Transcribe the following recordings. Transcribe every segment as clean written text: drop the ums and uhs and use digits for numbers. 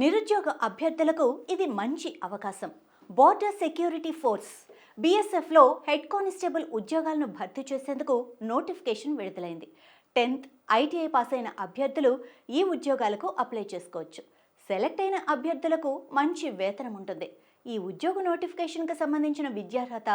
నిరుద్యోగ అభ్యర్థులకు ఇది మంచి అవకాశం. బోర్డర్ సెక్యూరిటీ ఫోర్స్ బీఎస్ఎఫ్లో హెడ్ కానిస్టేబుల్ ఉద్యోగాలను భర్తీ చేసేందుకు నోటిఫికేషన్ విడుదలైంది. 10th ఐటీఐ పాస్ అయిన అభ్యర్థులు ఈ ఉద్యోగాలకు అప్లై చేసుకోవచ్చు. సెలెక్ట్ అయిన అభ్యర్థులకు మంచి వేతనం ఉంటుంది. ఈ ఉద్యోగ నోటిఫికేషన్కి సంబంధించిన విద్యార్హత,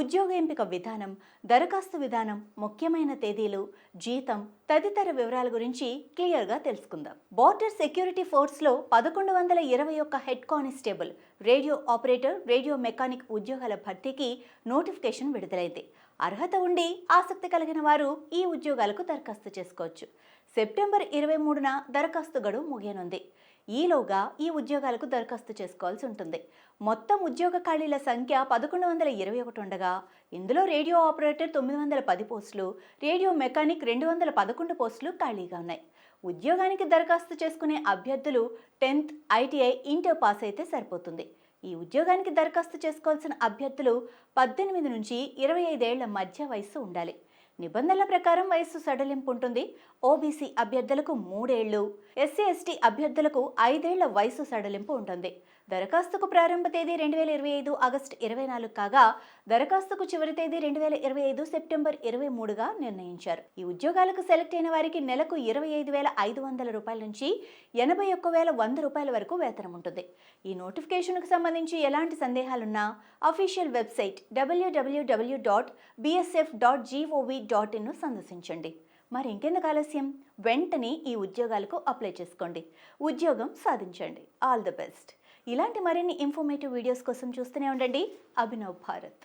ఉద్యోగ ఎంపిక విధానం, దరఖాస్తు విధానం, ముఖ్యమైన తేదీలు, జీతం తదితర వివరాల గురించి క్లియర్గా తెలుసుకుందాం. బోర్డర్ సెక్యూరిటీ ఫోర్స్లో 1121 head constable, radio operator, radio mechanic ఉద్యోగాల భర్తీకి నోటిఫికేషన్ విడుదలైంది. అర్హత ఉండి ఆసక్తి కలిగిన వారు ఈ ఉద్యోగాలకు దరఖాస్తు చేసుకోవచ్చు. సెప్టెంబర్ 23న దరఖాస్తు గడువు ముగియనుంది. ఈలోగా ఈ ఉద్యోగాలకు దరఖాస్తు చేసుకోవాల్సి ఉంటుంది. మొత్తం ఉద్యోగ ఖాళీల సంఖ్య 1121 ఉండగా ఇందులో రేడియో ఆపరేటర్ 910 పోస్టులు, రేడియో మెకానిక్ 211 పోస్టులు ఖాళీగా ఉన్నాయి. ఉద్యోగానికి దరఖాస్తు చేసుకునే అభ్యర్థులు 10th ఐటీఐ ఇంటర్ పాస్ అయితే సరిపోతుంది. ఈ ఉద్యోగానికి దరఖాస్తు చేసుకోవాల్సిన అభ్యర్థులు 18 నుంచి 25 ఏళ్ల మధ్య వయస్సు ఉండాలి. నిబంధనల ప్రకారం వయస్సు సడలింపు ఉంటుంది. ఓబీసీ అభ్యర్థులకు 3 ఏళ్లు, ఎస్సీ ఎస్టీ అభ్యర్థులకు 5 ఏళ్ల వయస్సు సడలింపు ఉంటుంది. దరఖాస్తుకు ప్రారంభ తేదీ 2025 ఆగస్టు 24 కాగా దరఖాస్తుకు చివరి తేదీ 2025 సెప్టెంబర్ 23గా నిర్ణయించారు. ఈ ఉద్యోగాలకు సెలెక్ట్ అయిన వారికి నెలకు 25,500 రూపాయల నుంచి 81,100 రూపాయల వరకు వేతనం ఉంటుంది. ఈ నోటిఫికేషన్కు సంబంధించి ఎలాంటి సందేహాలున్నా అఫీషియల్ వెబ్సైట్ www.bsf.gov.in సందర్శించండి. మరి ఇంకెందుకు ఆలస్యం, వెంటనే ఈ ఉద్యోగాలకు అప్లై చేసుకోండి. ఉద్యోగం సాధించండి. All the best. ఇలాంటి మరిన్ని ఇన్ఫర్మేటివ్ వీడియోస్ కోసం చూస్తూనే ఉండండి అభినవ్ భారత్.